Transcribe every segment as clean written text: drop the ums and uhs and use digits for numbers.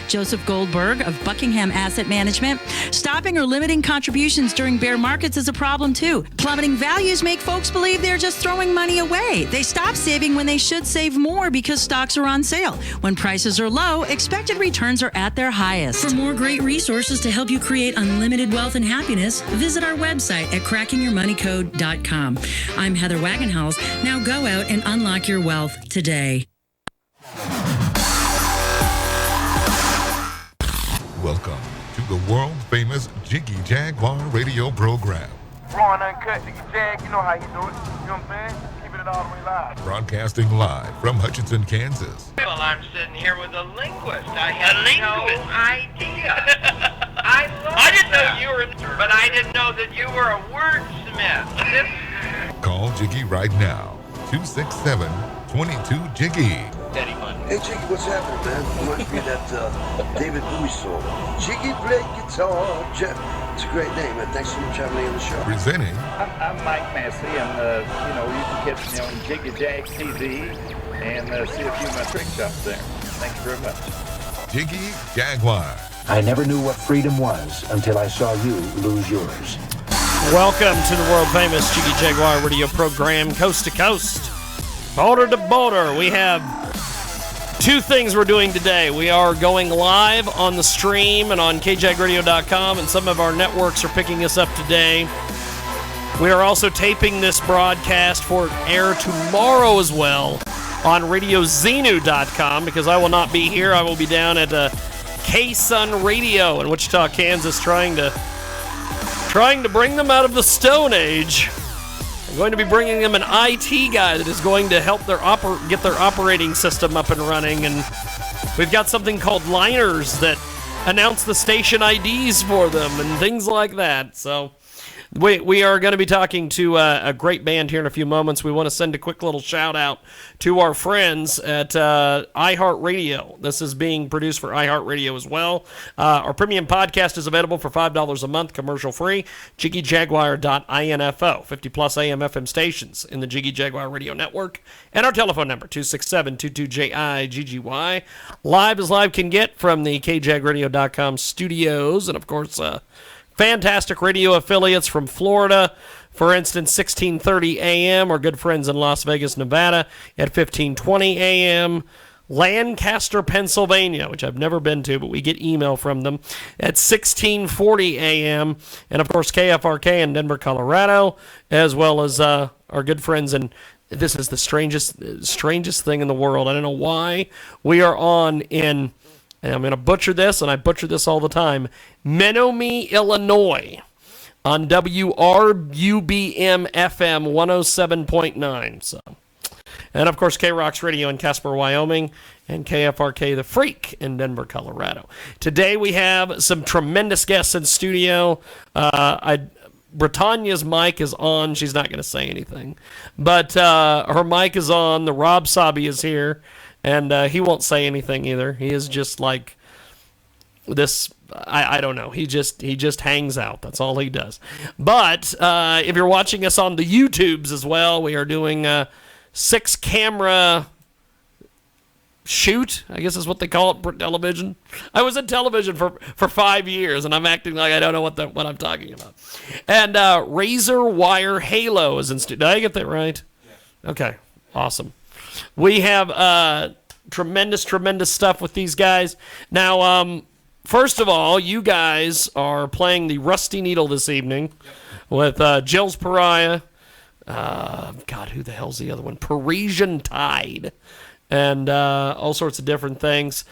Joseph Goldberg of Buckingham Asset Management. Stopping or limiting contributions during bear markets is a problem too. Plummeting values make folks believe they're just throwing money away. They stop saving when they should save more because stocks are on sale. When prices are low, expected returns are at their highest. For more great resources to help you create unlimited wealth and happiness, visit our website at crackingyourmoneycode.com. I'm Heather Wagenhals. Now go out and unlock your wealth today. Welcome to the world-famous Jiggy Jaguar radio program. Raw and uncut, Jiggy Jag, you know how you do it. You know what I'm saying? Keeping it all the way live. Broadcasting live from Hutchinson, Kansas. Well, I'm sitting here with a linguist. I had no idea. I didn't know you were, but I didn't know that you were a wordsmith. Call Jiggy right now. 267-22-JIGGY. Daddy fun. Hey, Jiggy, what's happening, man? Reminds me of that David Bowie song. Jiggy play guitar. It's a great name, man. Thanks so much for having me on the show. Presenting. I'm Mike Massey, and you can catch me on Jiggy Jag TV and see a few of my trick shots there. Thank you very much. Jiggy Jaguar. I never knew what freedom was until I saw you lose yours. Welcome to the world-famous Jiggy Jaguar radio program, coast to coast, border to border. We have two things we're doing today. We are going live on the stream and on kjagradio.com, and some of our networks are picking us up today. We are also taping this broadcast for air tomorrow as well on radiozenu.com, because I will not be here. I will be down at K-Sun Radio in Wichita, Kansas, trying to bring them out of the Stone Age. I'm going to be bringing them an IT guy that is going to help get their operating system up and running, and we've got something called liners that announce the station IDs for them and things like that. So we are going to be talking to a great band here in a few moments. We want to send a quick little shout out to our friends at iHeartRadio. This is being produced for iHeartRadio as well. Our premium podcast is available for $5 a month, commercial free. JiggyJaguar.info. 50 plus AM FM stations in the Jiggy Jaguar Radio Network. And our telephone number, 267-22-JIGGY. Live as live can get from the kjagradio.com studios. And of course, fantastic radio affiliates from Florida. For instance, 1630 AM, our good friends in Las Vegas, Nevada, at 1520 AM. Lancaster, Pennsylvania, which I've never been to, but we get email from them, at 1640 AM. And, of course, KFRK in Denver, Colorado, as well as our good friends in, this is the strangest thing in the world. I don't know why. We are on in, and I'm going to butcher this, and I butcher this all the time, Menominee, Illinois, on WRUBM FM 107.9. So, and, of course, K-Rocks Radio in Casper, Wyoming, and KFRK The Freak in Denver, Colorado. Today we have some tremendous guests in studio. Britannia's mic is on. She's not going to say anything. But her mic is on. The Rob Sabi is here. And he won't say anything either. He is just like this. I don't know. He just hangs out. That's all he does. But if you're watching us on the YouTubes as well, we are doing a 6-camera shoot, I guess is what they call it for television. I was in television for 5 years, and I'm acting like I don't know what I'm talking about. And Razor Wire Halo is in studio. Did I get that right? Yeah. Okay. Awesome. We have tremendous stuff with these guys. Now, first of all, you guys are playing the Rusty Needle this evening with Jill's Pariah. God, who the hell's the other one? Parisian Tide. And all sorts of different things.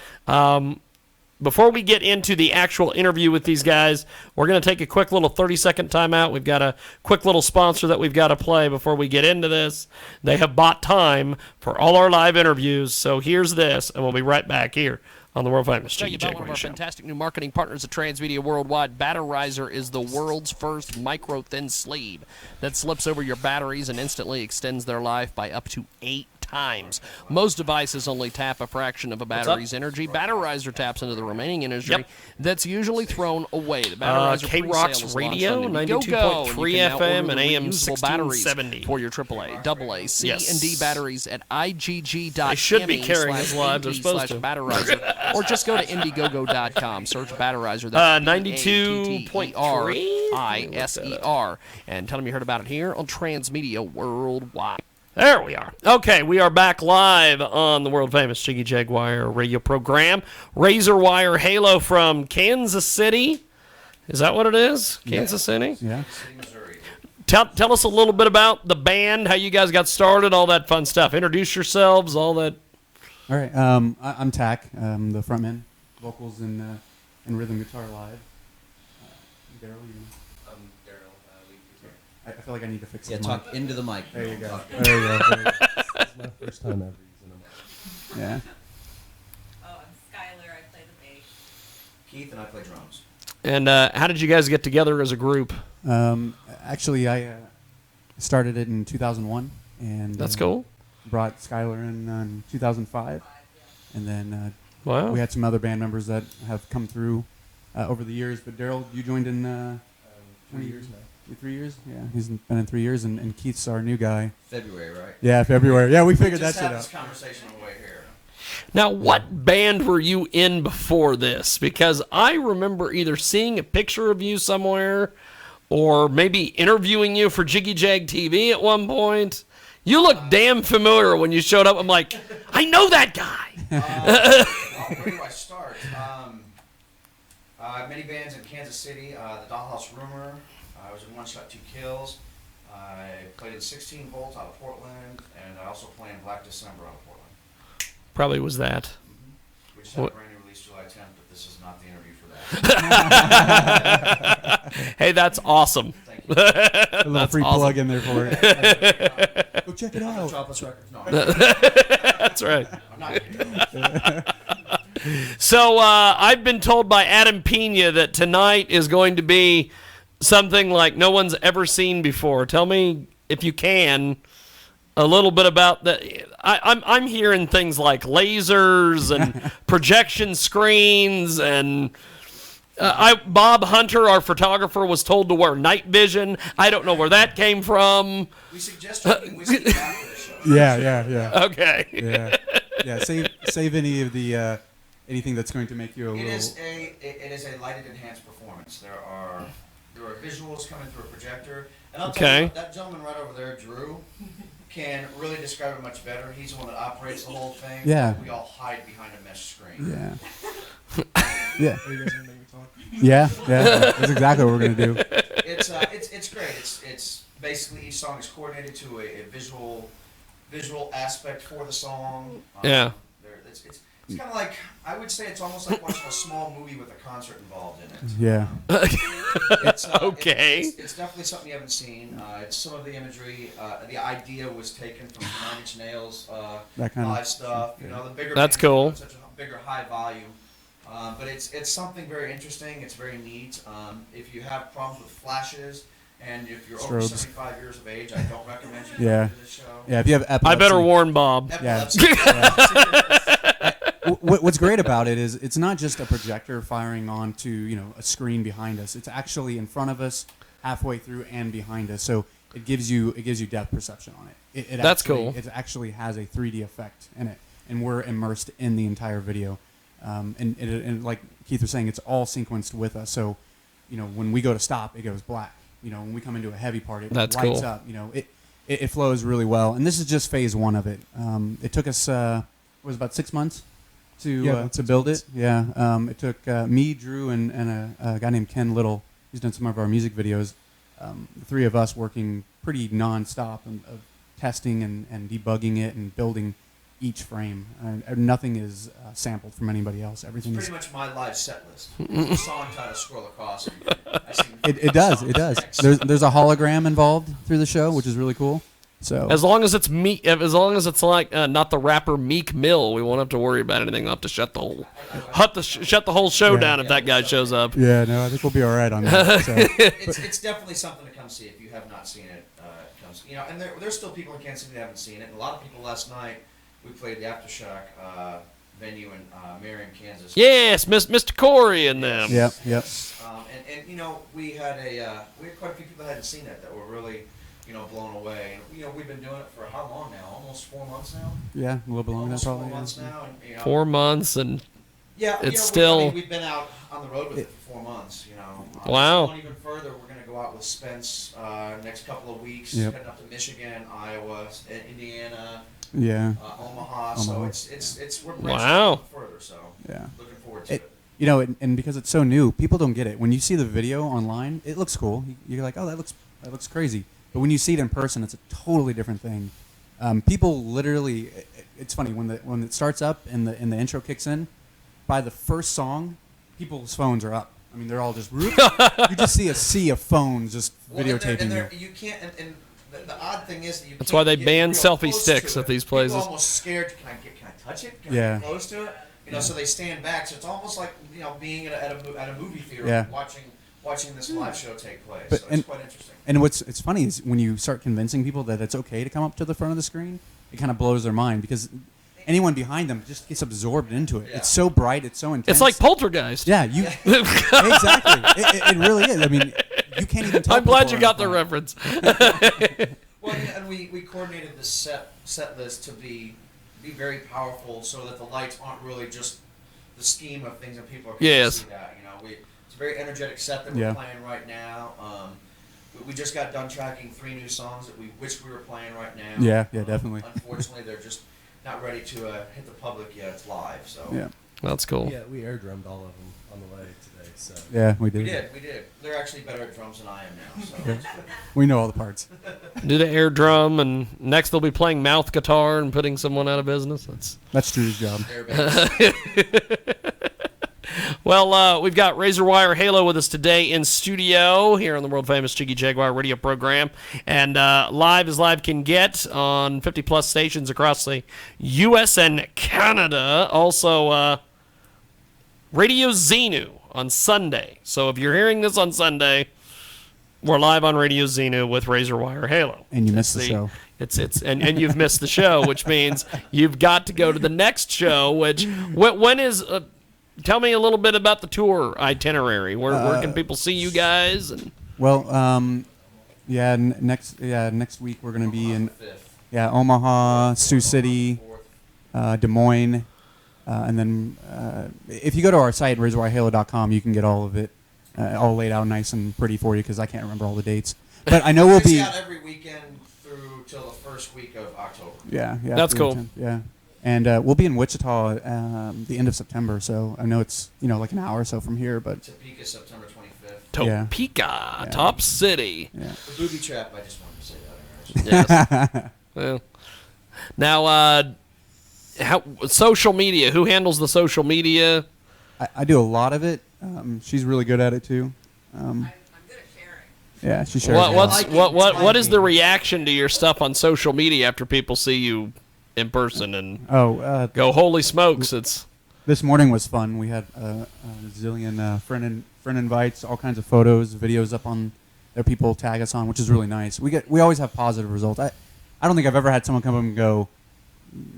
Before we get into the actual interview with these guys, we're going to take a quick little 30-second timeout. We've got a quick little sponsor that we've got to play before we get into this. They have bought time for all our live interviews, so here's this, and we'll be right back here on the world-famous Jiggy Jaguar One of Show. our fantastic new marketing partners at Transmedia Worldwide. Batterizer is the world's first micro-thin sleeve that slips over your batteries and instantly extends their life by up to 8 times. Most devices only tap a fraction of a battery's energy. Batterizer taps into the remaining energy that's usually thrown away. The Batterizer K-Rock's presale is radio, launched on 92.3 FM and AM reusable batteries 1670. for your AAA, AA, C, Yes. and D batteries at igg.me. They should be carrying us live. They're supposed to. Batterizer, or just go to Indiegogo.com. Search Batterizer. That's 92.3? BATTERISER. And tell them you heard about it here on Transmedia Worldwide. There we are. Okay, we are back live on the world-famous Jiggy Jaguar radio program. Razor Wire Halo from Kansas City. Is that what it is? Kansas City? Yeah. Tell us a little bit about the band, how you guys got started, all that fun stuff. Introduce yourselves, all that. All right. I'm Tack. I'm the frontman, vocals and rhythm guitar live. Daryl, I'm Daryl, lead guitar. I feel like I need to fix it. Yeah, talk into the mic. There you go. There you go. It's my first time ever using a mic. Yeah. Oh, I'm Skylar. I play the bass. Keith and I play drums. And how did you guys get together as a group? Actually, I started it in 2001, and that's cool. Brought Skylar in 2005, and then wow, we had some other band members that have come through over the years. But Daryl, you joined in 3 years now. 3 years? Yeah, he's been in 3 years, and Keith's our new guy. February, right? Yeah, February. Yeah, we figured that shit out. Just had this conversation on the way here. Now, what band were you in before this? Because I remember either seeing a picture of you somewhere or maybe interviewing you for Jiggy Jag TV at one point. You look damn familiar when you showed up. I'm like, I know that guy. Where do I start? Many bands in Kansas City. The Dollhouse Rumor. I was in One Shot, Two Kills. I played in 16 Volts out of Portland, and I also played in Black December out of Portland. Probably was that. Mm-hmm. We just had a brand new release July 10th, but this is not the interview for that. Hey, that's awesome. Thank you. A little free plug in there for it. Go check it out. Dropless Records. No, that's right. I'm not kidding. So I've been told by Adam Pena that tonight is going to be something like no one's ever seen before. Tell me, if you can, a little bit about that. I'm hearing things like lasers and projection screens, and Bob Hunter, our photographer, was told to wear night vision. I don't know where that came from. We suggest drinking whiskey after the show. Yeah. Okay. Yeah. Save any of the anything that's going to make you a little. It is a lighted enhanced performance. There are visuals coming through a projector, and I'll tell you, that gentleman right over there, Drew, can really describe it much better. He's the one that operates the whole thing. Yeah. We all hide behind a mesh screen. Yeah. Yeah. Are you guys gonna make me talk? Yeah. That's exactly what we're gonna do. It's great. It's basically each song is coordinated to a visual aspect for the song. Yeah. It's kind of like, I would say it's almost like watching a small movie with a concert involved in it. Yeah. Okay. It's definitely something you haven't seen. It's some of the imagery. The idea was taken from 9 Inch Nails that kind live of stuff. Yeah. You know, the bigger. That's cool. Such a bigger high volume. But it's something very interesting. It's very neat. If you have problems with flashes, and if you're over 75 years of age, I don't recommend you come to this show. Yeah, if you have epilepsy. I better warn Bob. Epilepsy. What's great about it is it's not just a projector firing onto a screen behind us. It's actually in front of us, halfway through, and behind us. So it gives you depth perception on it. That's cool. It actually has a 3D effect in it, and we're immersed in the entire video. And like Keith was saying, it's all sequenced with us. So when we go to stop, it goes black. When we come into a heavy part, it That's lights cool. up. It flows really well. And this is just phase 1 of it. It took us it was about 6 months to build it. Yeah. It took me, Drew, and a guy named Ken Little. He's done some of our music videos. The 3 of us working pretty nonstop of testing and debugging it and building each frame. Nothing is sampled from anybody else. Everything It's is pretty much my live set list. The song kind of scroll across. It does. There's a hologram involved through the show, which is really cool. So as long as it's like not the rapper Meek Mill, we won't have to worry about anything. We'll have to shut the whole show down if that guy shows up. Yeah, no, I think we'll be all right on that. So. It's definitely something to come see if you have not seen it. Come comes. And there's still people in Kansas City that haven't seen it. And a lot of people last night, we played the Aftershock venue in Marion, Kansas. Yes, Mr. Corey and them. Yep. And we had quite a few people that hadn't seen it that were really, blown away. And we've been doing it for how long now? Almost 4 months now. Yeah, a little bit longer than probably. 4 months now. And, 4 months and it's still. We've been out on the road with it for 4 months. Wow. Going even further, we're going to go out with Spence next couple of weeks. Yep. Heading up to Michigan, Iowa, Indiana. Yeah. Omaha. So it's we're branching wow. further. So yeah. Looking forward to it. And because it's so new, people don't get it. When you see the video online, it looks cool. You're like, oh, that looks crazy. But when you see it in person, it's a totally different thing. People literally, it's funny when it starts up and the intro kicks in. By the first song, people's phones are up. I mean, they're all just you just see a sea of phones just videotaping you. You can't. And the odd thing is that you. That's why they ban selfie sticks at these places. People are almost scared. Can I touch it? Can I get close to it? So they stand back. So it's almost like being at a movie theater watching this live show take place. So it's quite interesting. And it's funny is when you start convincing people that it's okay to come up to the front of the screen, it kind of blows their mind because anyone behind them just gets absorbed into it. Yeah. It's so bright. It's so intense. It's like Poltergeist. Yeah, exactly. It really is. I mean, you can't even tell. I'm glad you got the reference. Well, and we coordinated this set list to be very powerful so that the lights aren't really just the scheme of things that people are going to see that. It's a very energetic set that we're playing right now. We just got done tracking 3 new songs that we wish we were playing right now. Yeah, definitely. Unfortunately, they're just not ready to hit the public yet. It's live, so. Yeah, that's cool. Yeah, we air drummed all of them on the way today. So. Yeah, we did. We did. They're actually better at drums than I am now. So. We know all the parts. Do the air drum, and next they'll be playing mouth guitar and putting someone out of business. That's Drew's job. Well, we've got Razor Wire Halo with us today in studio here on the world-famous Jiggy Jaguar radio program. And live as live can get on 50-plus stations across the U.S. and Canada. Also, Radio Xenu on Sunday. So if you're hearing this on Sunday, we're live on Radio Xenu with Razor Wire Halo. And you missed the show. And you've missed the show, which means you've got to go to the next show, which when is... Tell me a little bit about the tour itinerary. Where can people see you guys? Well, next week we're going to be in Omaha, Sioux City, Des Moines, and then if you go to our site razorwirehalo.com, you can get all of it all laid out nice and pretty for you because I can't remember all the dates. But I know we'll be out every weekend through till the first week of October. Yeah, that's cool. Yeah. And we'll be in Wichita the end of September, so I know it's like an hour or so from here. But Topeka, September 25th. Topeka, top city. Yeah. The booby trap. I just wanted to say that. Yes. Well, now, how social media? Who handles the social media? I do a lot of it. She's really good at it too. I'm good at sharing. Yeah, she shares. What is the reaction to your stuff on social media after people see you in person and go, holy smokes, it's... This morning was fun. We had a zillion friend invites, all kinds of photos, videos up on that people tag us on, which is really nice. We always have positive results. I don't think I've ever had someone come up and go,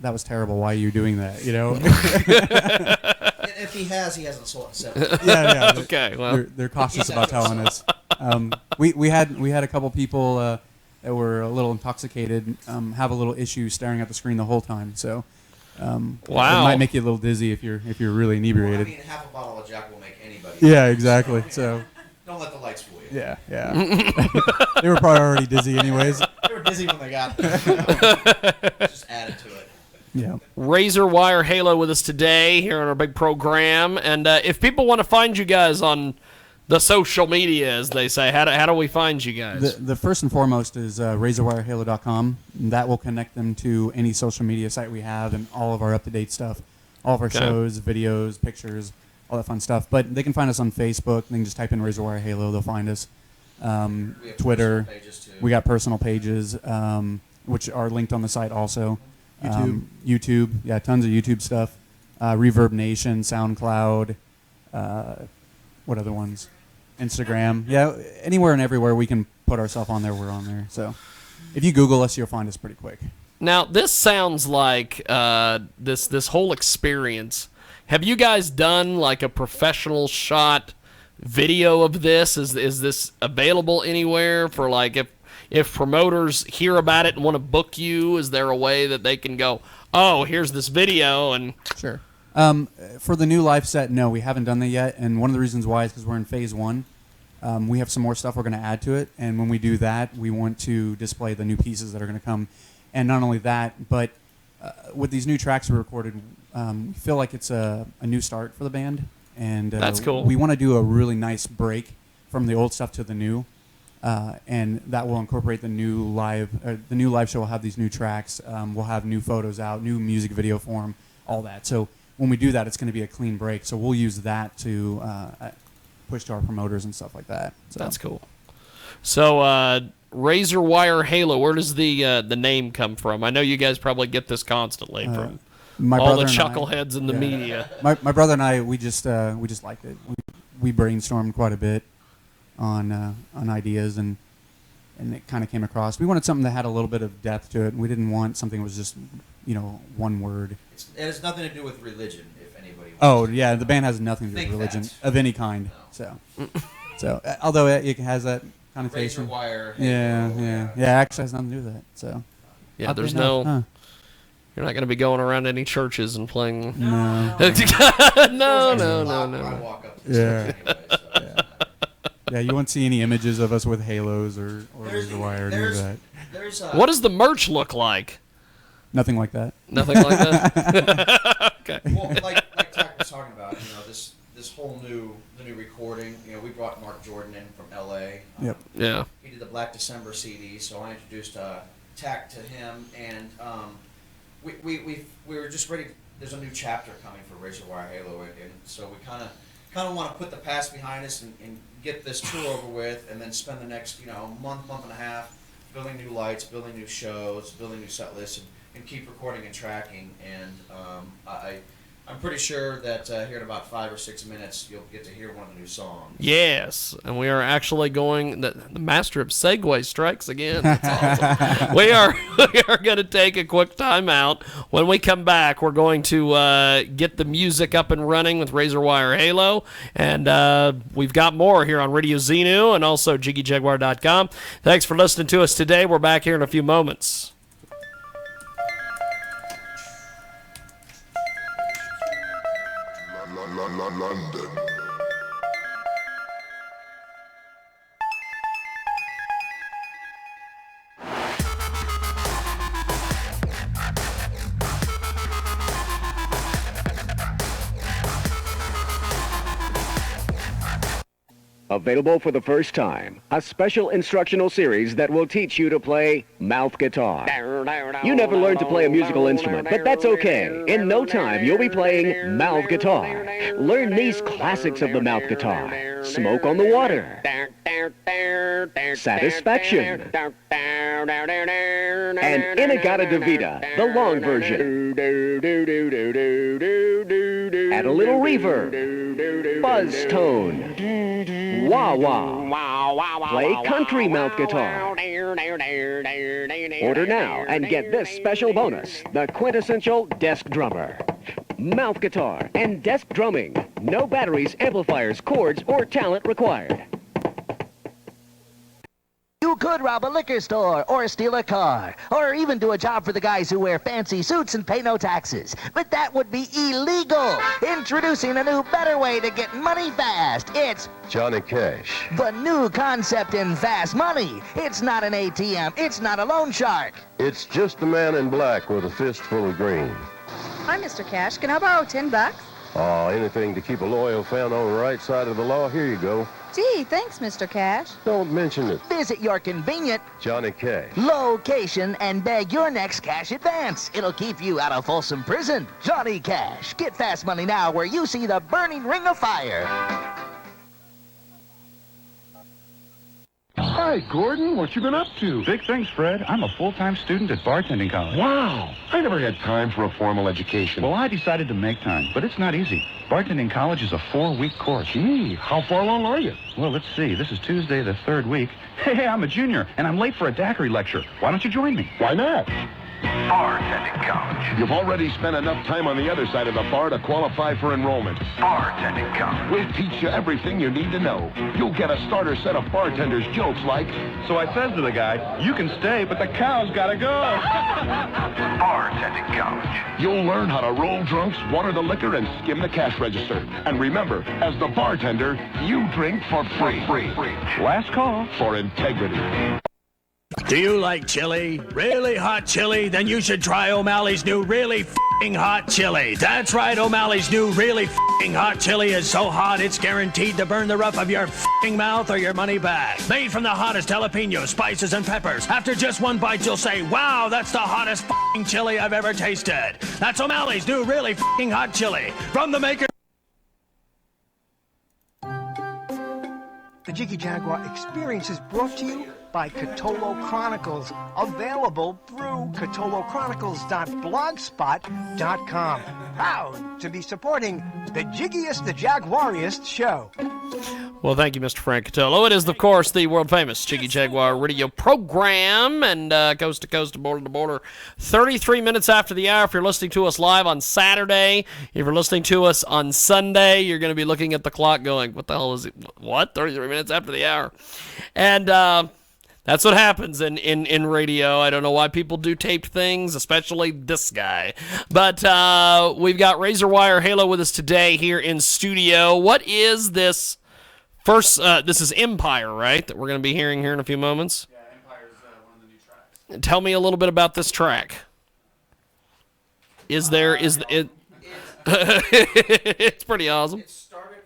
that was terrible, why are you doing that, If he hasn't said it. Yeah. Okay, well. They're cautious about telling us. We had a couple people that were a little intoxicated, have a little issue staring at the screen the whole time. So, wow, it might make you a little dizzy if you're really inebriated. Well, half a bottle of Jack will make anybody. Yeah, exactly. So, don't let the lights fool you. Yeah. They were probably already dizzy anyways. They were dizzy when they got there. Just added to it. Yeah. Razor Wire Halo with us today here on our big program, and if people want to find you guys on the social media, as they say, how do we find you guys? The first and foremost is razorwirehalo.com. That will connect them to any social media site we have and all of our up-to-date stuff, all of our shows, videos, pictures, all that fun stuff. But they can find us on Facebook. They can just type in Razor Wire Halo. They'll find us. Twitter. We got personal pages, which are linked on the site also. YouTube. Yeah, tons of YouTube stuff. Reverb Nation, SoundCloud. What other ones? Instagram. Yeah, anywhere and everywhere we can put ourselves on there, we're on there. So if you Google us, you'll find us pretty quick. Now, this sounds like this whole experience. Have you guys done like a professional shot video of this? Is this available anywhere for like if promoters hear about it and want to book you? Is there a way that they can go, oh, here's this video and Sure. For the new live set, no, we haven't done that yet, and one of the reasons why is because we're in phase 1. We have some more stuff we're going to add to it, and when we do that, we want to display the new pieces that are going to come. And not only that, but with these new tracks we recorded, we feel like it's a new start for the band. And that's cool. We want to do a really nice break from the old stuff to the new, and that will incorporate the new live. The new live show will have these new tracks. We'll have new photos out, new music video form, all that. So when we do that, it's going to be a clean break. So we'll use that to push to our promoters and stuff like that. So. That's cool. So Razor Wire Halo, where does the name come from? I know you guys probably get this constantly from all the chuckleheads in the media. My brother and I, we just liked it. We brainstormed quite a bit on ideas, and it kind of came across. We wanted something that had a little bit of depth to it. We didn't want something that was just one word. It has nothing to do with religion, if anybody wants Oh, to. yeah, the band has nothing to do with religion of any kind. No. So although it has that connotation. Razor wire. Yeah, actually has nothing to do with that. So yeah, there's no. You're not going to be going around any churches and playing. No. No. Yeah. Yeah, you won't see any images of us with halos or razor wire or any of that. What does the merch look like? Nothing like that. Nothing like that. Okay. Well, like Tack was talking about, this whole new recording. We brought Mark Jordan in from L.A. Yep. Yeah. He did the Black December CD, so I introduced Tack to him, and we were just ready. There's a new chapter coming for Razor Wire Halo, and so we kind of want to put the past behind us and get this tour over with, and then spend the next month and a half building new lights, building new shows, building new set lists, and keep recording and tracking. And I'm pretty sure that here in about 5 or 6 minutes you'll get to hear one of the new songs. Yes, and we are actually going. The master of segue strikes again. That's awesome. we are going to take a quick time out. When we come back, we're going to get the music up and running with Razor Wire Halo, and we've got more here on Radio Xenu and also JiggyJaguar.com. Thanks for listening to us today. We're back here in a few moments. London. Available for the first time, a special instructional series that will teach you to play mouth guitar. You never learned to play a musical instrument, but that's okay. In no time, you'll be playing mouth guitar. Learn these classics of the mouth guitar. Smoke on the Water, Satisfaction, and Inagata Davida, the long version. Add a little reverb, buzz tone, wah-wah. Play country mouth guitar. Order now and get this special bonus, the quintessential desk drummer. Mouth guitar and desk drumming. No batteries, amplifiers, cords, or talent required. You could rob a liquor store, or steal a car, or even do a job for the guys who wear fancy suits and pay no taxes. But that would be illegal. Introducing a new, better way to get money fast. It's Johnny Cash. The new concept in fast money. It's not an ATM. It's not a loan shark. It's just a man in black with a fistful of green. Hi, Mr. Cash. Can I borrow $10? Oh, anything to keep a loyal fan on the right side of the law. Here you go. Gee, thanks, Mr. Cash. Don't mention it. Visit your convenient Johnny Cash location and beg your next cash advance. It'll keep you out of Folsom Prison. Johnny Cash. Get fast money now where you see the burning ring of fire. Hi, Gordon. What you been up to? Big things, Fred. I'm a full-time student at bartending college. Wow. I never had time for a formal education. Well, I decided to make time, but it's not easy. Bartending college is a 4-week course. Gee, how far along are you? Well, let's see. This is Tuesday, the 3rd week. Hey, I'm a junior, and I'm late for a daiquiri lecture. Why don't you join me? Why not? Bartending College. You've already spent enough time on the other side of the bar to qualify for enrollment. Bartending College. We'll teach you everything you need to know. You'll get a starter set of bartenders' jokes like... So I says to the guy, you can stay, but the cow's gotta go. Bartending College. You'll learn how to roll drunks, water the liquor, and skim the cash register. And remember, as the bartender, you drink for free. Last call. For integrity. Do you like chili? Really hot chili? Then you should try O'Malley's new really f***ing hot chili. That's right, O'Malley's new really f***ing hot chili is so hot it's guaranteed to burn the roof of your f***ing mouth or your money back. Made from the hottest jalapenos, spices, and peppers. After just one bite, you'll say, wow, that's the hottest f***ing chili I've ever tasted. That's O'Malley's new really f***ing hot chili. From the maker... The Jiggy Jaguar experience is brought to you by Catolo Chronicles, available through catolochronicles.blogspot.com. Proud to be supporting the jiggiest, the jaguariest show. Well, thank you, Mr. Frank Catolo. It is, of course, the world-famous Jiggy Jaguar radio program, and coast to coast, border to border, 33 minutes after the hour. If you're listening to us live on Saturday, if you're listening to us on Sunday, you're going to be looking at the clock going, what the hell is it? What? 33 minutes after the hour. And that's what happens in radio. I don't know why people do taped things, especially this guy. But we've got Razor Wire Halo with us today here in studio. What is this? First, this is Empire, right, that we're going to be hearing here in a few moments? Yeah, Empire's one of the new tracks. Tell me a little bit about this track. It's pretty awesome. It started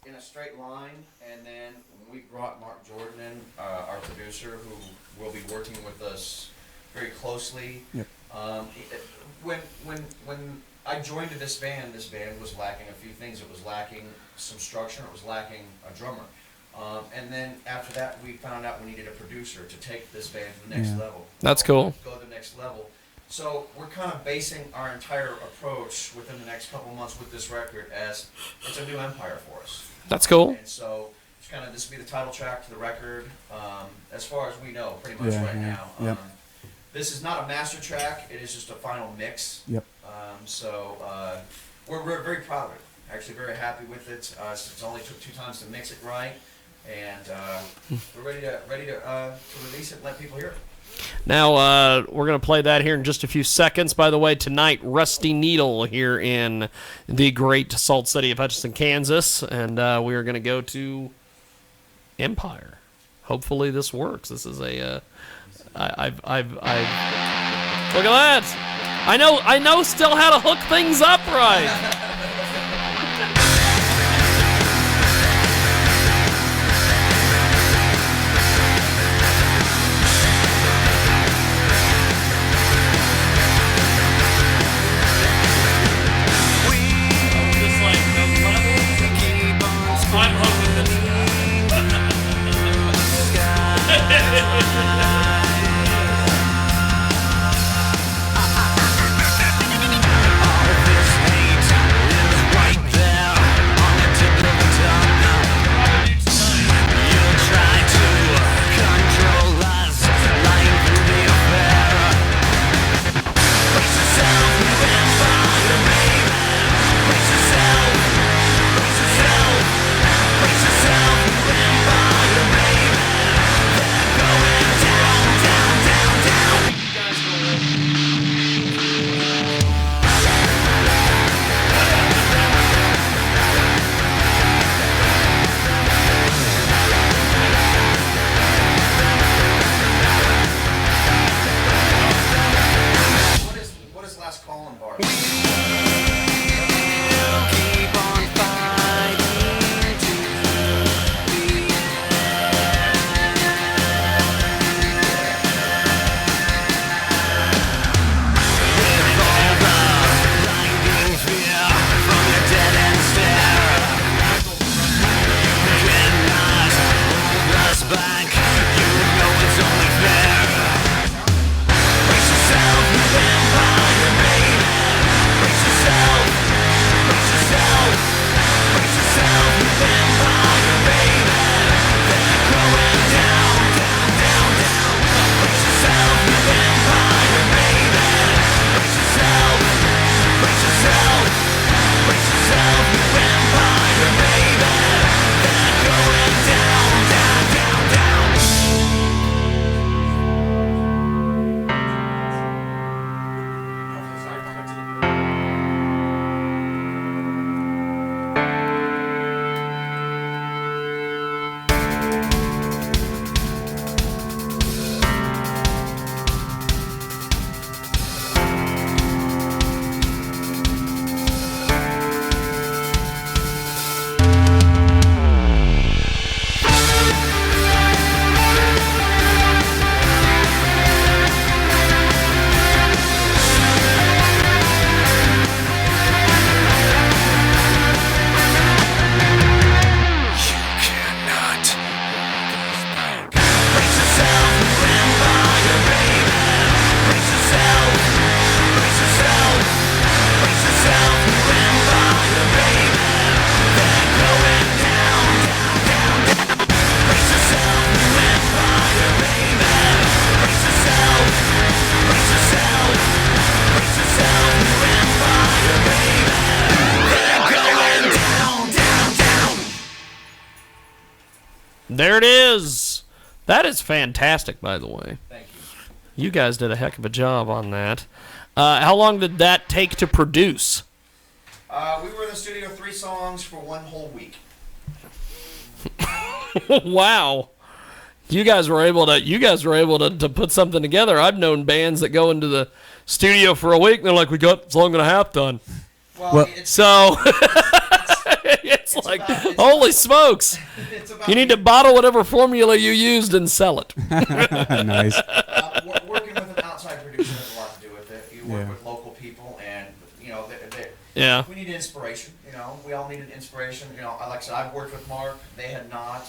in a straight line, and then we brought Mark Jordan in, our producer, who will be working with us very closely. Yep. When I joined this band was lacking a few things. It was lacking some structure. It was lacking a drummer. And then after that, we found out we needed a producer to take this band to the next level. That's cool. Go to the next level. So we're kind of basing our entire approach within the next couple months with this record as it's a new empire for us. That's cool. And so it's kind of, this will be the title track to the record, as far as we know, pretty much now. Yep. This is not a master track. It is just a final mix. Yep. We're very proud of it. Actually, very happy with it. It's only took 2 times to mix it right, and we're ready to release it and let people hear it. Now, we're going to play that here in just a few seconds. By the way, tonight, Rusty Needle here in the great salt city of Hutchinson, Kansas, and we are going to go to Empire. Hopefully this works. This is a... I've look at that! I know still how to hook things up right! All this hate There it is. That is fantastic, by the way. Thank you. You guys did a heck of a job on that. How long did that take to produce? We were in the studio 3 songs for 1 whole week. Wow. You guys were able to put something together. I've known bands that go into the studio for a week and they're like, we got a song and a half done. Well, it's like, holy smokes. You need to bottle whatever formula you used and sell it. Nice. Working with an outside producer has a lot to do with it. You work with local people, and Yeah. we need inspiration. We all needed inspiration. Like I said, I've worked with Mark. They had not,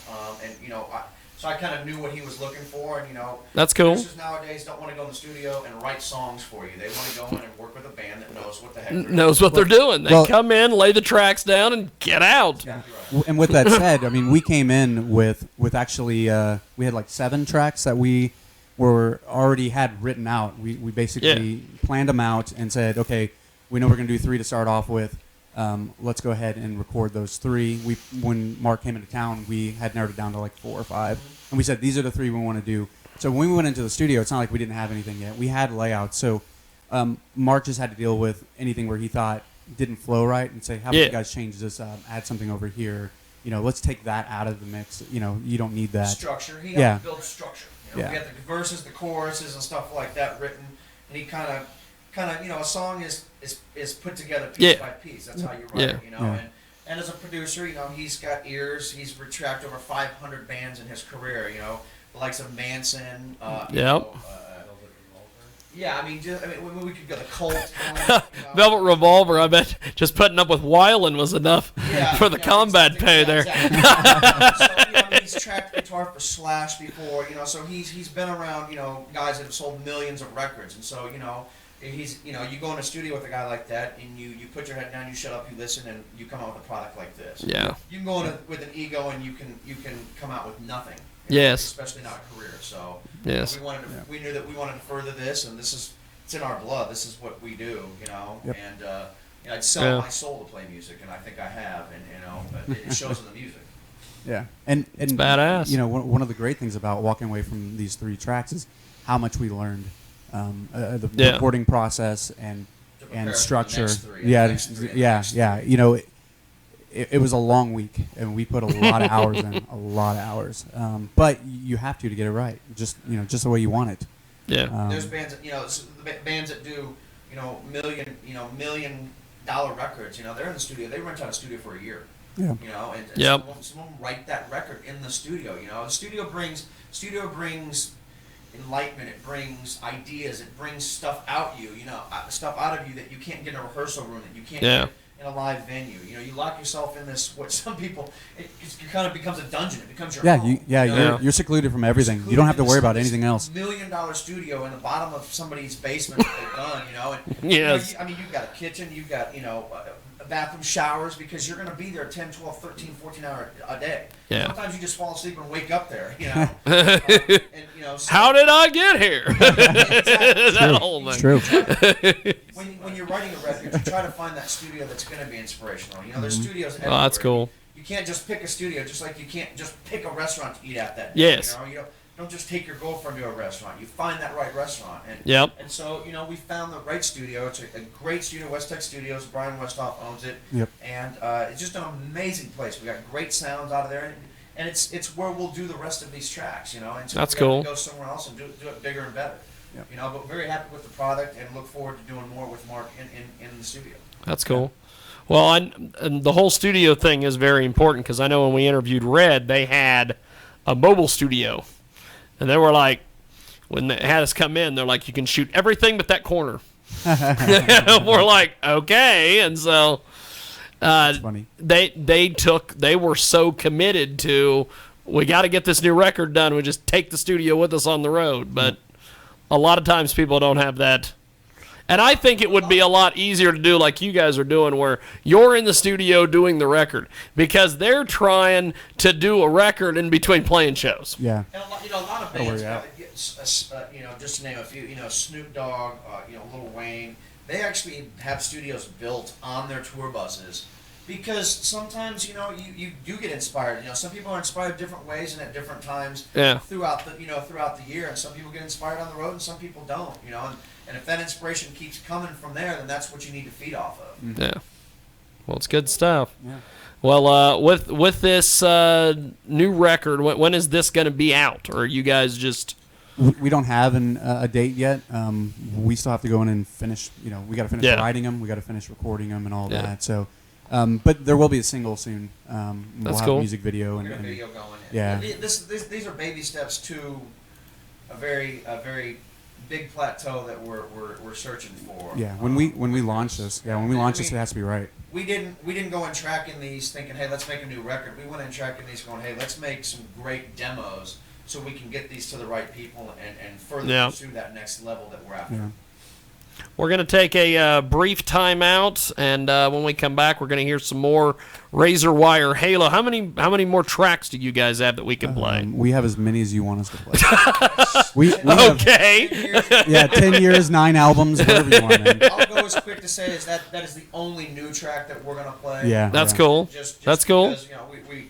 so I kind of knew what he was looking for, and That's cool. Producers nowadays don't want to go in the studio and write songs for you. They want to go in and work with a band that knows what the heck knows what they're doing. They come in, lay the tracks down, and get out. Yeah. And with that said, I mean, we came in with actually we had like 7 tracks that we already had written out. We basically planned them out and said, okay, we know we're going to do 3 to start off with. Let's go ahead and record those 3. When Mark came into town, we had narrowed it down to like 4 or 5, and we said these are the 3 we want to do. So when we went into the studio, it's not like we didn't have anything yet. We had layouts. So Mark just had to deal with anything where he thought didn't flow right and say, how about you guys change this up, add something over here. Let's take that out of the mix. You don't need that structure. He helped build structure. We had the verses, the choruses, and stuff like that written, and he kind of a song is put together piece by piece. That's how you write it. And as a producer, he's got ears. He's tracked over 500 bands in his career. The likes of Manson. When we could go the Cult. Velvet Revolver, I bet just putting up with Weiland was enough for the combat pay there. So, he's tracked guitar for Slash before, so he's been around, guys that have sold millions of records. And so, you go in a studio with a guy like that, and you put your head down, you shut up, you listen, and you come out with a product like this. Yeah. You can go in with an ego, and you can come out with nothing. Yes. Especially not a career. So yes. We knew that we wanted to further this, and it's in our blood. This is what we do, Yep. And I'd sell my soul to play music, and I think I have, and but it shows in the music. Yeah, and it's badass. One of the great things about walking away from these 3 tracks is how much we learned. The recording process and structure. It was a long week, and we put a lot of hours in, but you have to get it right, just the way you want it. Yeah. There's bands that bands that do $1 million records. They're in the studio. They rent out a studio for a year. Yeah. And some of them write that record in the studio. The studio brings enlightenment. It brings ideas. It brings stuff out stuff out of you that you can't get in a rehearsal room, that you can't get in a live venue. You lock yourself in this, what some people, it kind of becomes a dungeon. It becomes your home. You're secluded from everything. You don't have to worry about anything else. $1 million studio in the bottom of somebody's basement that they've done, and yes. You've got a kitchen, you've got bathroom showers, because you're going to be there 10, 12, 13, 14 hours a day. Yeah. Sometimes you just fall asleep and wake up there, How did I get here? That whole thing. True. When you're writing a record, you try to find that studio that's going to be inspirational. There's studios everywhere. Oh, that's cool. You can't just pick a studio, just like you can't just pick a restaurant to eat at that day. Yes. You don't just take your girlfriend to a restaurant. You find that right restaurant. And so, we found the right studio. It's a great studio, West Tech Studios. Brian Westhoff owns it. Yep. And it's just an amazing place. We got great sounds out of there. And it's where we'll do the rest of these tracks, And so that's we cool. Have to go somewhere else and do it bigger and better. Yep. But very happy with the product and look forward to doing more with Mark in the studio. That's cool. Well, and the whole studio thing is very important, because I know when we interviewed Red, they had a mobile studio. And they were like, when they had us come in, they're like, you can shoot everything but that corner. We're like, okay. And so That's funny. They were so committed to, we got to get this new record done. We just take the studio with us on the road. But a lot of times people don't have that. And I think it would be a lot easier to do like you guys are doing, where you're in the studio doing the record, because they're trying to do a record in between playing shows. Yeah. And a lot of bands, just to name a few, Snoop Dogg, Lil Wayne, they actually have studios built on their tour buses Because sometimes, you do get inspired. Some people are inspired different ways and at different times throughout the year. And some people get inspired on the road and some people don't, And if that inspiration keeps coming from there, then that's what you need to feed off of. Yeah. Well, it's good stuff. Yeah. Well, with this new record, when is this going to be out? Or are you guys just... We don't have a date yet. We still have to go in and finish, we got to finish writing them. We got to finish recording them and all that. So... but there will be a single soon. We'll have a music video and video going. Yeah. These are baby steps to a very big plateau that we're searching for. Yeah. When we launch this, it has to be right. We didn't go in tracking these thinking, hey, let's make a new record. We went in tracking these going, hey, let's make some great demos so we can get these to the right people and further pursue that next level that we're after. Yeah. We're going to take a brief timeout, and when we come back, we're going to hear some more Razor Wire Halo. How many more tracks do you guys have that we can play? We have as many as you want us to play. we okay. Have, 10 years, 9 albums, whatever you want. Man. I'll go as quick to say is that is the only new track that we're going to play. Yeah, that's cool. That's cool. Because, we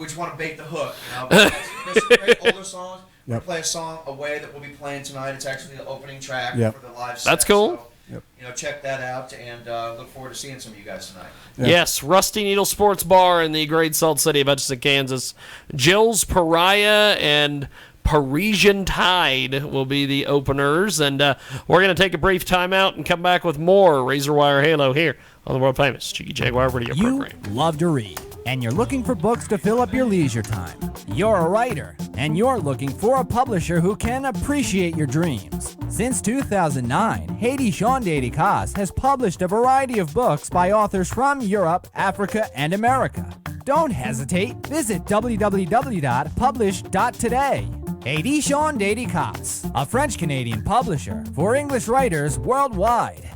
just want to bait the hook. There's some great older songs. We'll play a song away that we'll be playing tonight. It's actually the opening track for the live set. That's cool. So, check that out and look forward to seeing some of you guys tonight. Yeah. Yes, Rusty Needle Sports Bar in the great Salt City of Hutchinson, Kansas. Jill's Pariah and Parisian Tide will be the openers. And we're going to take a brief timeout and come back with more Razor Wire Halo here on the world famous Jiggy Jaguar radio program. You love to read, and you're looking for books to fill up your leisure time. You're a writer, and you're looking for a publisher who can appreciate your dreams. Since 2009, Haiti Sean Dedicas has published a variety of books by authors from Europe, Africa, and America. Don't hesitate. Visit www.publish.today. Haiti Sean Dedicas, a French-Canadian publisher for English writers worldwide.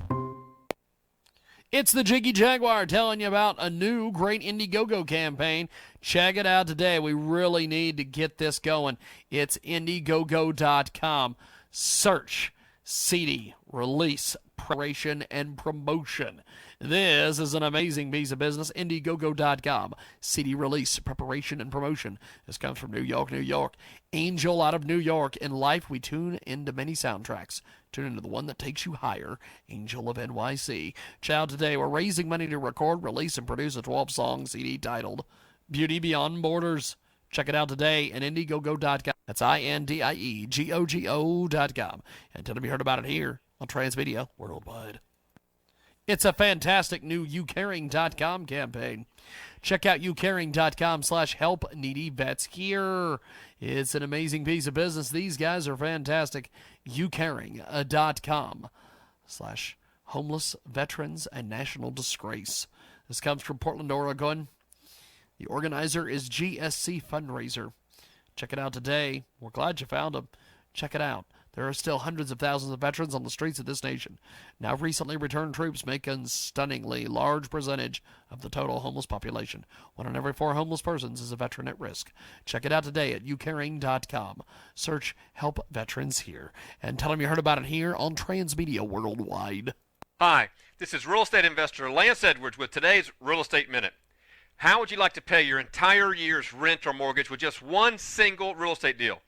It's the Jiggy Jaguar telling you about a new great Indiegogo campaign. Check it out today. We really need to get this going. It's Indiegogo.com. Search CD, release, preparation, and promotion. This is an amazing piece of business. Indiegogo.com. CD release, preparation, and promotion. This comes from New York, New York. Angel out of New York. In life, we tune into many soundtracks. Tune into the one that takes you higher. Angel of NYC. Check out today. We're raising money to record, release, and produce a 12-song CD titled Beauty Beyond Borders. Check it out today at Indiegogo.com. That's INDIEGOGO.com. And tell them you heard about it here on Transmedia Worldwide. It's a fantastic new YouCaring.com campaign. Check out YouCaring.com/help needy vets here. It's an amazing piece of business. These guys are fantastic. YouCaring.com/homeless veterans and national disgrace. This comes from Portland, Oregon. The organizer is GSC Fundraiser. Check it out today. We're glad you found them. Check it out. There are still hundreds of thousands of veterans on the streets of this nation. Now recently returned troops make a stunningly large percentage of the total homeless population. 1 in every 4 homeless persons is a veteran at risk. Check it out today at YouCaring.com. Search Help Veterans Here. And tell them you heard about it here on Transmedia Worldwide. Hi, this is real estate investor Lance Edwards with today's Real Estate Minute. How would you like to pay your entire year's rent or mortgage with just one single real estate deal?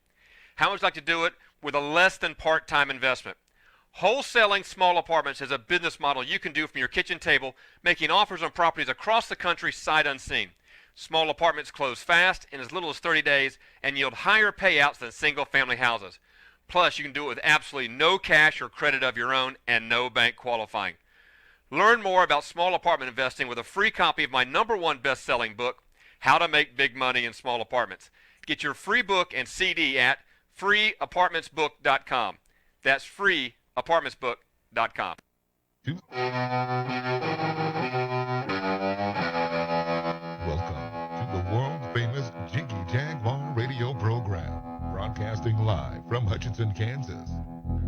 How would you like to do it with a less than part-time investment? Wholesaling small apartments is a business model you can do from your kitchen table, making offers on properties across the country sight unseen. Small apartments close fast in as little as 30 days and yield higher payouts than single-family houses. Plus, you can do it with absolutely no cash or credit of your own and no bank qualifying. Learn more about small apartment investing with a free copy of my #1 best-selling book, How to Make Big Money in Small Apartments. Get your free book and CD at freeapartmentsbook.com. That's freeapartmentsbook.com. Welcome to the world-famous Jiggy Jaguar radio program, broadcasting live from Hutchinson, Kansas.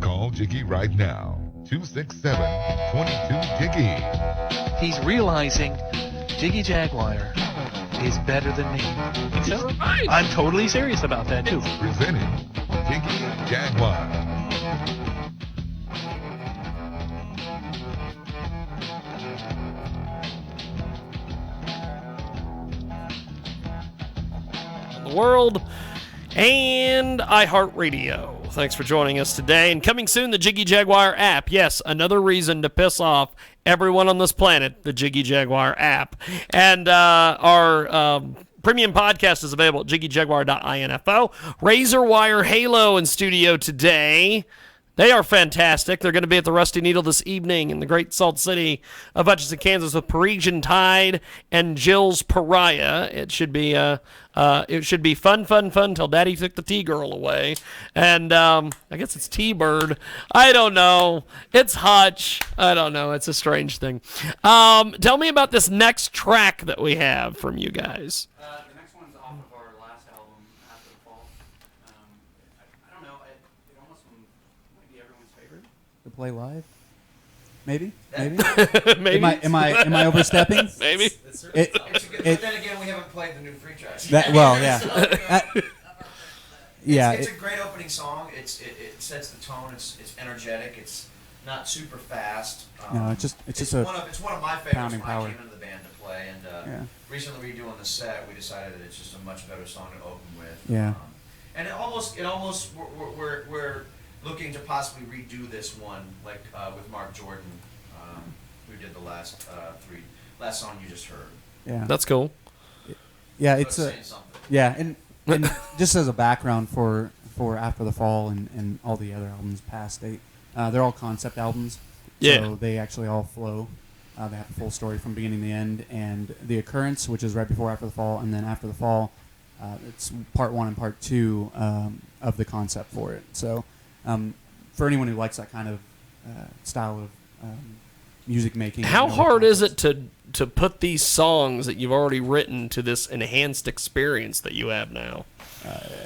Call Jiggy right now, 267-22-JIGGY. He's realizing Jiggy Jaguar is better than me. So, I'm totally serious about that, too. Presenting Jiggy Jaguar. around the world, and iHeartRadio. Thanks for joining us today. And coming soon, the Jiggy Jaguar app. Yes, another reason to piss off everyone on this planet, the Jiggy Jaguar app. And our premium podcast is available at jiggyjaguar.info. Razor Wire Halo in studio today. They are fantastic. They're going to be at the Rusty Needle this evening in the great Salt City of Hutchinson, Kansas, with Parisian Tide and Jill's Pariah. It should be fun till Daddy took the T-Girl away. And I guess it's T-Bird. I don't know. It's Hutch. I don't know. It's a strange thing. Tell me about this next track that we have from you guys. The next one's off of our last album, After the Fall. I don't know. It almost might be everyone's favorite to play live. Maybe. Maybe. Am I overstepping? Maybe. It's a good, but then again, we haven't played the new free tracks. Yeah. It's a great opening song. It sets the tone. It's energetic. It's not super fast. No, it's just one of my favorites pounding when power. I came into the band to play. And recently redoing the set, we decided that it's just a much better song to open with. Yeah. And it almost we're looking to possibly redo this one, like with Mark Jordan, who did the last song you just heard. Yeah. That's cool. Yeah, So it's saying something. yeah, and just as a background for After the Fall and all the other albums past, they're all concept albums. Yeah. So they actually all flow. They have a full story from beginning to end, and The Occurrence, which is right before After the Fall, and then After the Fall, it's part 1 and part 2 of the concept for it. So for anyone who likes that kind of style of music making, how hard is it to put these songs that you've already written to this enhanced experience that you have now?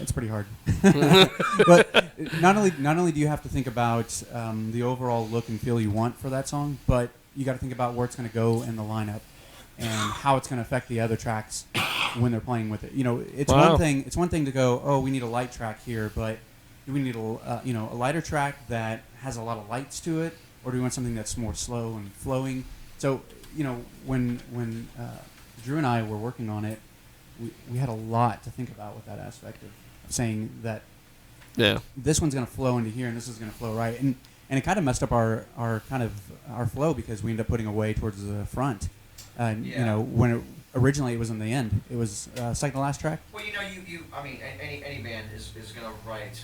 It's pretty hard. But not only do you have to think about the overall look and feel you want for that song, but you got to think about where it's going to go in the lineup and how it's going to affect the other tracks when they're playing with it. You know, it's one thing. It's one thing to go, oh, we need a light track here, but do we need a lighter track that has a lot of lights to it, or do we want something that's more slow and flowing? So, you know, when Drew and I were working on it, we had a lot to think about with that aspect of saying that this one's going to flow into here and this is going to flow right. And it kind of messed up our flow because we ended up putting it way towards the front. You know, when originally it was in the end. It was second to last track. Well, you know, I mean, any band is going to write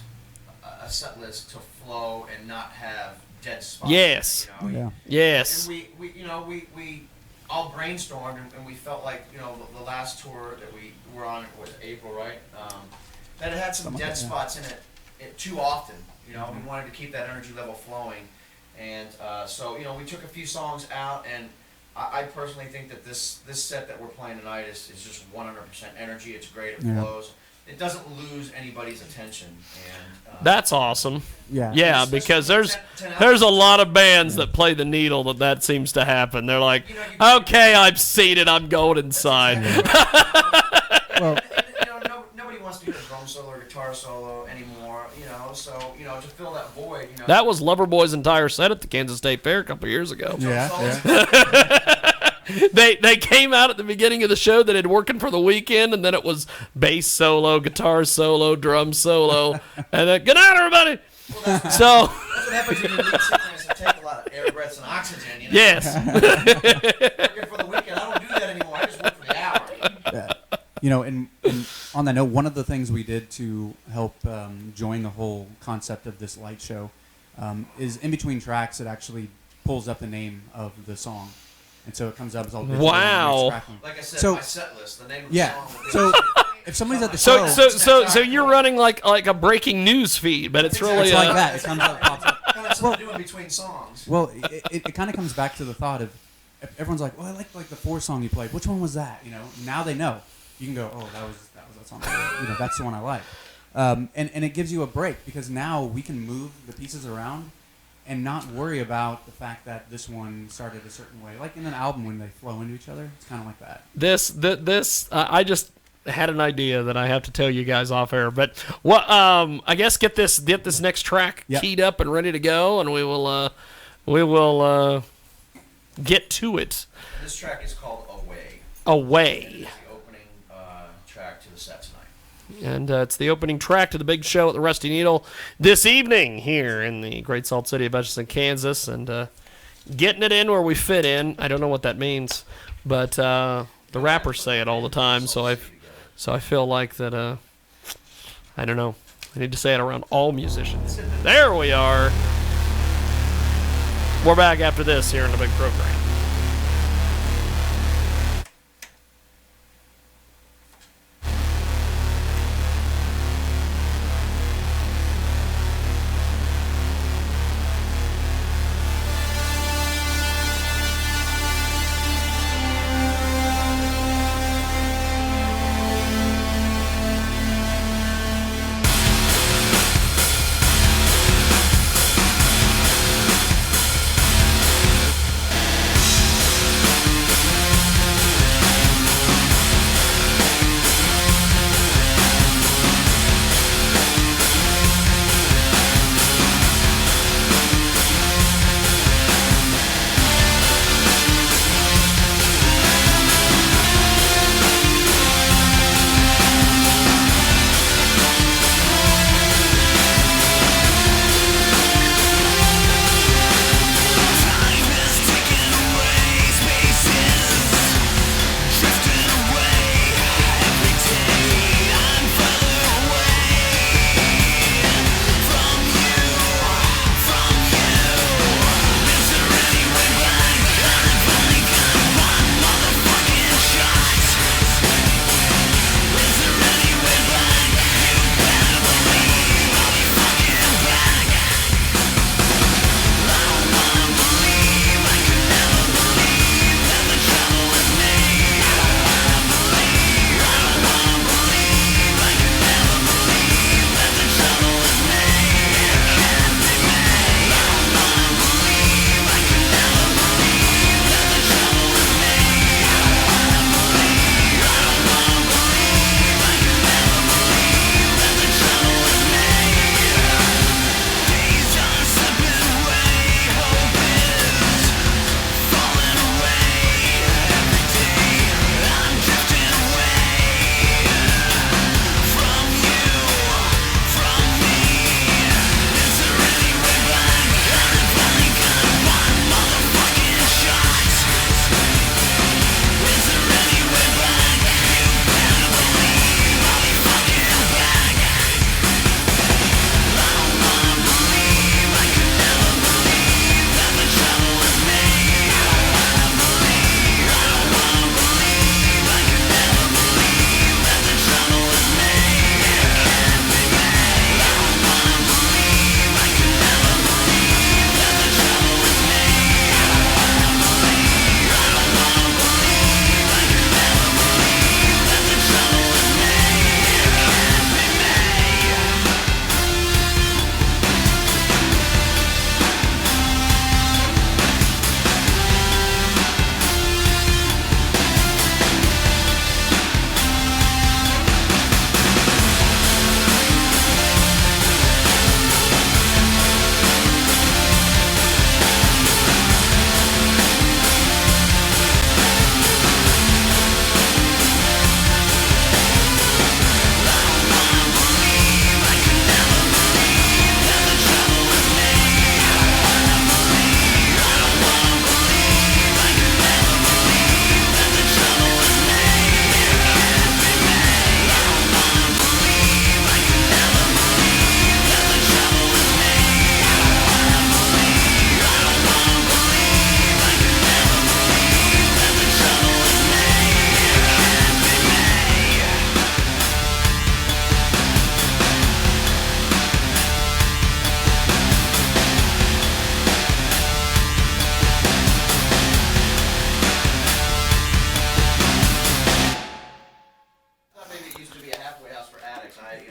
a set list to flow and not have dead spots. Yes. You know? Yes. And we all brainstormed and we felt like, you know, the last tour that we were on was April, right? That it had some dead spots in it too often. You know, we wanted to keep that energy level flowing, and so, you know, we took a few songs out, and I personally think that this set that we're playing tonight is just 100% energy. It's great. It flows. It doesn't lose anybody's attention. And that's awesome. Yeah, because there's a lot of bands that play the needle that seems to happen. They're like, okay, I've seen it. I'm going inside. Well, nobody wants to hear a drum solo or guitar solo anymore. You know, so to fill that void. You know, that was Loverboy's entire set at the Kansas State Fair a couple years ago. They came out at the beginning of the show that had working for the weekend, and then it was bass solo, guitar solo, drum solo, and then good night, everybody. Well, that's what happens when you lead singers and take a lot of air breaths and oxygen. You know? Yes. Working for the weekend, I don't do that anymore. I just work for the hour. Yeah. You know, and on that note, one of the things we did to help join the whole concept of this light show is in between tracks, it actually pulls up the name of the song. And so it comes up as all digital. Wow. Like I said, my set list, the name of the song. So if somebody's at the show. So you're running like a breaking news feed, but it's really. It's like that. It comes up, pops up. Kind of something to do in between songs. Well, it kind of comes back to the thought of, if everyone's like, well, I like the 4 song you played. Which one was that? You know, now they know. You can go, oh, that was that song. You know, that's the one I like. And it gives you a break because now we can move the pieces around and not worry about the fact that this one started a certain way. Like in an album when they flow into each other, it's kind of like that. This I just had an idea that I have to tell you guys off air. But what I guess get this next track keyed up and ready to go, and we will get to it. This track is called Away. Away. It's the opening track to the set tonight. And it's the opening track to the big show at the Rusty Needle this evening here in the great salt city of Hutchinson, Kansas. And getting it in where we fit in. I don't know what that means, but the rappers say it all the time. So I feel like that, I don't know. I need to say it around all musicians. There we are. We're back after this here in the big program.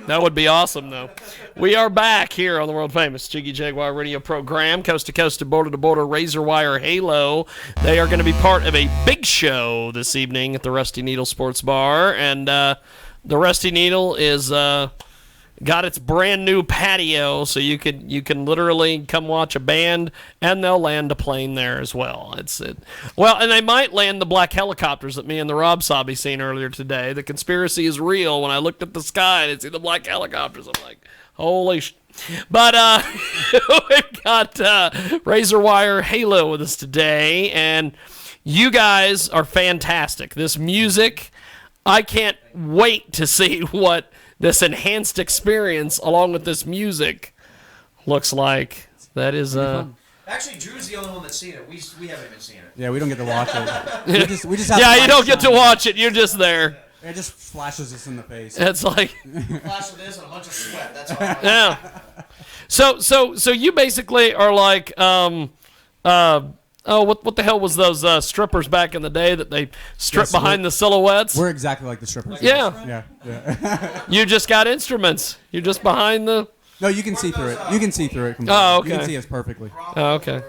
That would be awesome, though. We are back here on the world-famous Jiggy Jaguar radio program, coast-to-coast and border-to-border Razor Wire Halo. They are going to be part of a big show this evening at the Rusty Needle Sports Bar, and the Rusty Needle is got its brand new patio, so you can literally come watch a band, and they'll land a plane there as well. Well, and they might land the black helicopters that me and the Rob Sabi seen earlier today. The conspiracy is real. When I looked at the sky and see the black helicopters, I'm like, holy sh. But we've got Razor Wire Halo with us today, and you guys are fantastic. This music, I can't wait to see what this enhanced experience along with this music looks like. That is Actually, Drew's the only one that's seen it. We haven't even seen it. Yeah, we don't get to watch it. We just have yeah, you don't get to watch it. You're just there. It just flashes us in the face. It's like flash of this and a bunch of sweat. That's all. Yeah. So you basically are like what the hell was those strippers back in the day that they strip behind the silhouettes? We're exactly like the strippers. Yeah. You just got instruments. You're just behind the. No, you can see through it. You can see through it completely. Oh, okay. You can see us perfectly. Oh, okay.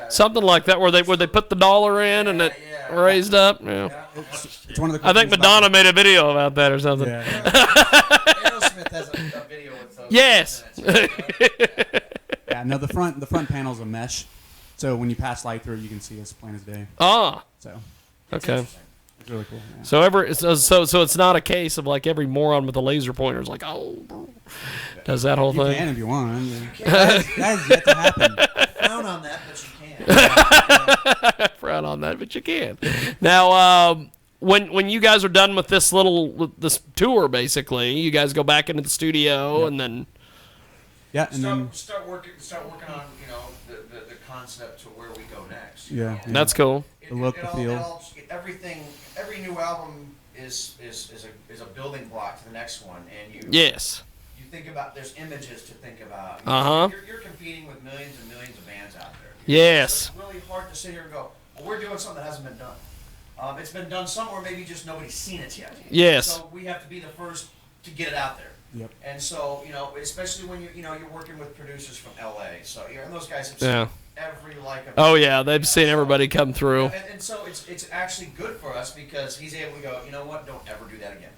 Something like that, where they put the dollar in and it raised up. Yeah. It's one of the. I think Madonna made a video about that or something. Yeah. Aerosmith has a video with those. Yes. Yeah. No, the front panel's a mesh, so when you pass light through it, you can see us plain as day. Ah. So. Okay. It's really cool. Yeah. So it's not a case of like every moron with a laser pointer is like, oh, does that whole thing? You can if you want. That has yet to happen. Frown on that, but you can. Frown on that, but you can. Now, when you guys are done with this this tour, basically, you guys go back into the studio and then. Yeah, and then start working on the concept to where we go next. Yeah. That's cool. The look, the feel. Every new album is a building block to the next one, and you. Yes. You think about there's images to think about. You're competing with millions and millions of bands out there. Yes. So it's really hard to sit here and go, well, we're doing something that hasn't been done. It's been done somewhere, maybe just nobody's seen it yet. Yes. So we have to be the first to get it out there. Yep. And so, especially when you're working with producers from LA. So and those guys have Yeah. seen every like of Oh yeah, they've seen everybody come through. And so it's actually good for us because he's able to go, you know what, don't ever do that again.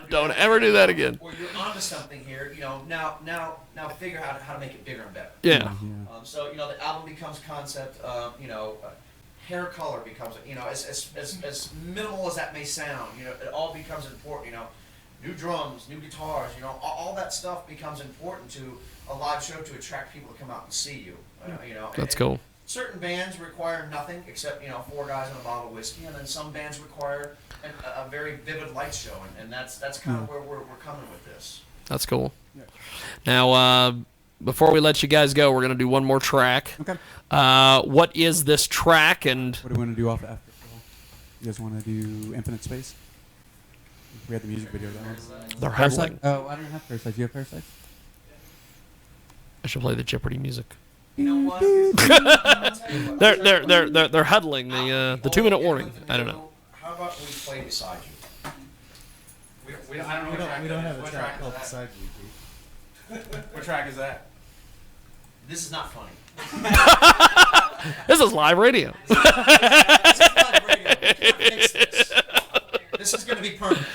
Don't ever do that again. Or you're onto something here, now figure out how to make it bigger and better. Yeah. So the album becomes concept, hair color becomes, as minimal as that may sound, it all becomes important, new drums, new guitars, all that stuff becomes important to a live show to attract people to come out and see you. That's cool. Certain bands require nothing except 4 guys and a bottle of whiskey, and then some bands require a very vivid light show, and that's kind of where we're coming with this. That's cool. Yeah. Now, before we let you guys go, we're gonna do one more track. Okay. What is this track, and what do we want to do off after? You guys want to do Infinite Space? We had the music video. They're huddling. Oh, I don't have Parasite. Do you have Parasite? I should play the Jeopardy music. You know what? They're huddling the 2-minute warning. I don't know. How about we play Beside You? We don't have a track called Beside You. What track is that? This is not funny. This is live radio. This is live radio. We can't fix this. This is going to be permanent.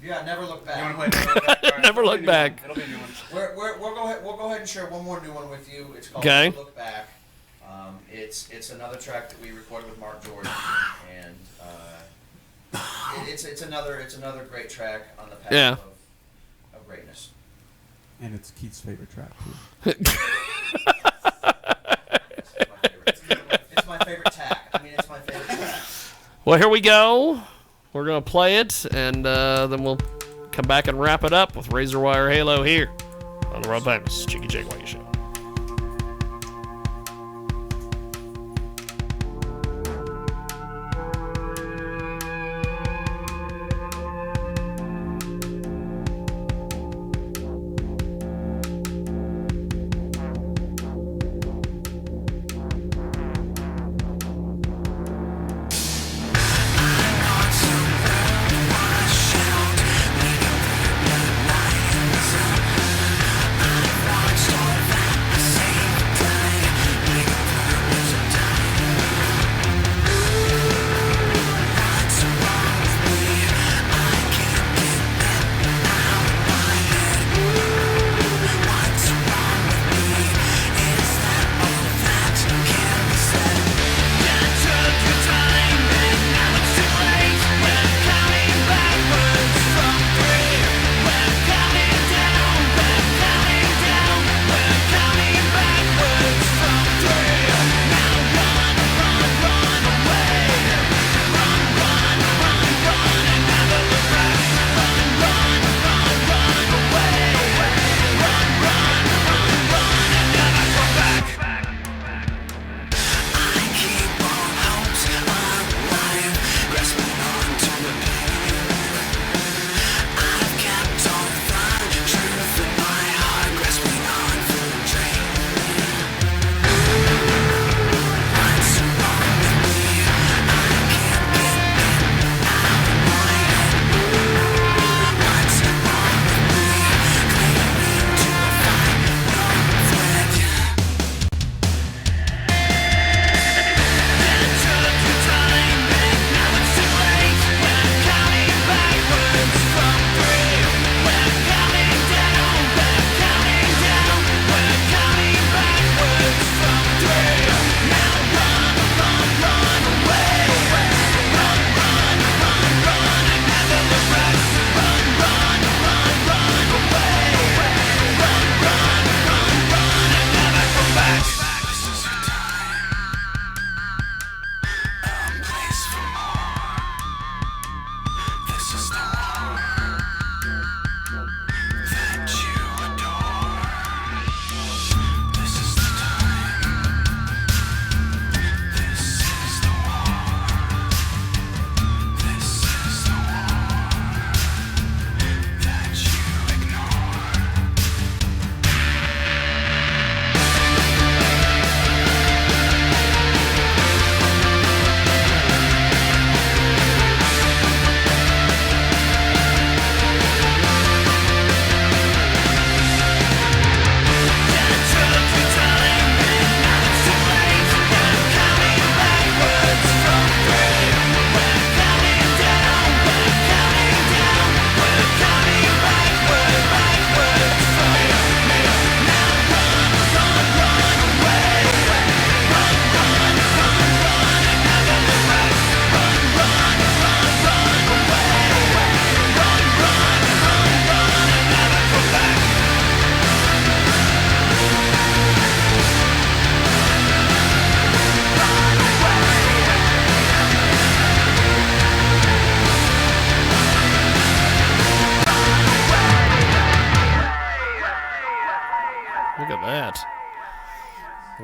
Yeah, Never Look Back. You want to play Never Look Back? Never Look Back. It'll be a new one. We'll go ahead and share one more new one with you. It's called Okay. Never Look Back. It's another track that we recorded with Mark Jordan, and it's another great track on the path of greatness. And it's Keith's favorite track too. It's my favorite tack. It's my favorite track. Well, here we go. We're going to play it, and then we'll come back and wrap it up with Razor Wire Halo here on the World Famous Jiggy Jaguar Show. Stop.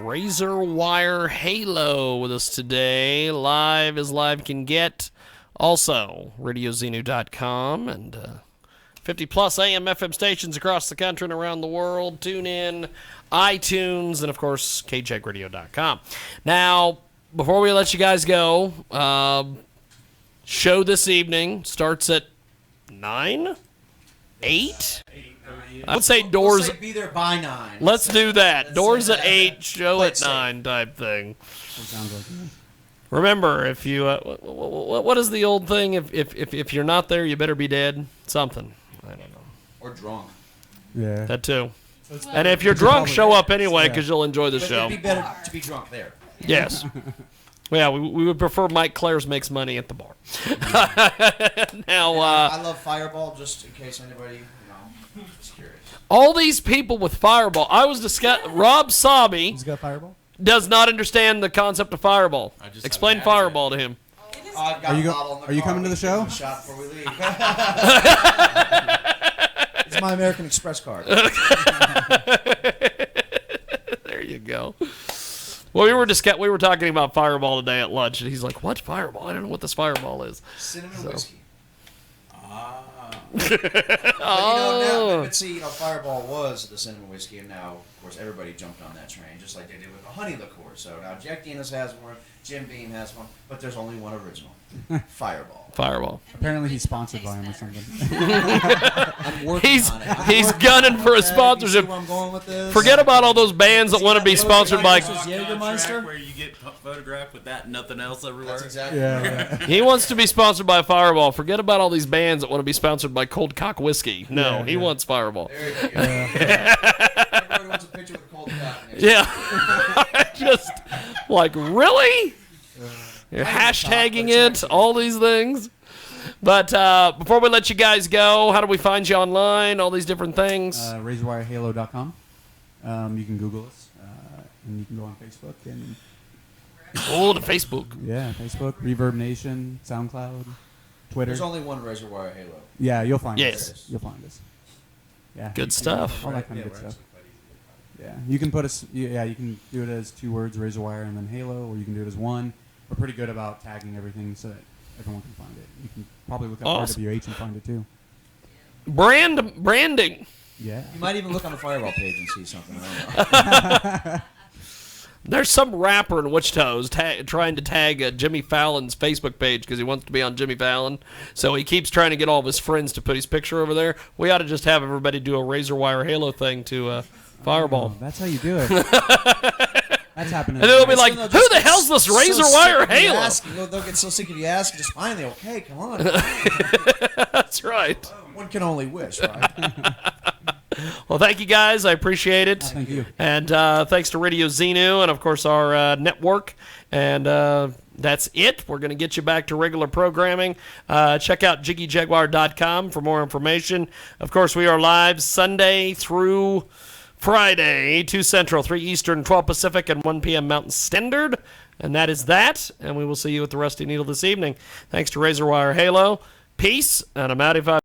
Razor Wire Halo with us today. Live as live can get. Also, RadioZenu.com and 50-plus AM FM stations across the country and around the world. Tune in, iTunes, and, of course, KJagradio.com. Now, before we let you guys go, show this evening starts at 9? 8? I would say doors. We'll say be there by 9. Let's do that. Doors at 8, show at 9 type thing. Remember, if you what is the old thing? If you're not there, you better be dead. Something. I don't know. Or drunk. Yeah. That too. And if you're drunk, show up anyway because you'll enjoy the show. It'd be better to be drunk there. Yes. Yeah, we would prefer Mike Claire's makes money at the bar. Now, I love Fireball, just in case anybody, just curious. All these people with Fireball. I was discussing. Rob Sabi. He's got Fireball? Does not understand the concept of Fireball. Explain Fireball to him. Are you coming to the show? Shot before we leave. It's my American Express card. There you go. Well, we were talking about Fireball today at lunch, and he's like, "What Fireball? I don't know what this Fireball is." Cinnamon whiskey. Oh. But see, Fireball was the cinnamon whiskey, and now, of course, everybody jumped on that train, just like they did with the honey liqueur. So now Jack Daniels has one, Jim Beam has one, but there's only one original. Fireball. Apparently he's sponsored by him or something. I'm working on it. He's gunning for a sponsorship. Where I'm going with this. Forget about all those bands that want to be sponsored by. Where you get photographed with that and nothing else everywhere. That's exactly right. He wants to be sponsored by Fireball. Forget about all these bands that want to be sponsored by Cold Cock Whiskey. No, he wants Fireball. There you go. Everybody wants a picture with Cold Cock. Yeah. Just like, really? You're hashtagging it, all these things. But before we let you guys go, how do we find you online? All these different things. RazorWireHalo.com. You can Google us, and you can go on Facebook. And the Facebook. Yeah, Facebook, Reverb Nation, SoundCloud, Twitter. There's only one Razor Wire Halo. Yeah, you'll find us. Yes. You'll find us. Yeah. Good stuff. All that kind of good stuff. Yeah, you can put us. Yeah, you can do it as 2 words, Razor Wire, and then Halo, or you can do it as 1. We're pretty good about tagging everything so that everyone can find it. You can probably look up RWH and find it too. Branding. Yeah. You might even look on the Fireball page and see something. There's some rapper in Wichita who's trying to tag Jimmy Fallon's Facebook page because he wants to be on Jimmy Fallon. So he keeps trying to get all of his friends to put his picture over there. We ought to just have everybody do a Razor Wire Halo thing to Fireball. Oh, that's how you do it. That's happening. And they'll be like, who the hell's this Razor Wire Halo? They'll get so sick of you asking, just finally, okay, come on. That's right. One can only wish, right? Well, thank you guys. I appreciate it. Thank you. And thanks to Radio Xenu and, of course, our network. And that's it. We're going to get you back to regular programming. Check out JiggyJaguar.com for more information. Of course, we are live Sunday through Friday, 2 Central, 3 Eastern, 12 Pacific, and 1 p.m. Mountain Standard. And that is that. And we will see you at the Rusty Needle this evening. Thanks to Razor Wire Halo. Peace, and I'm out of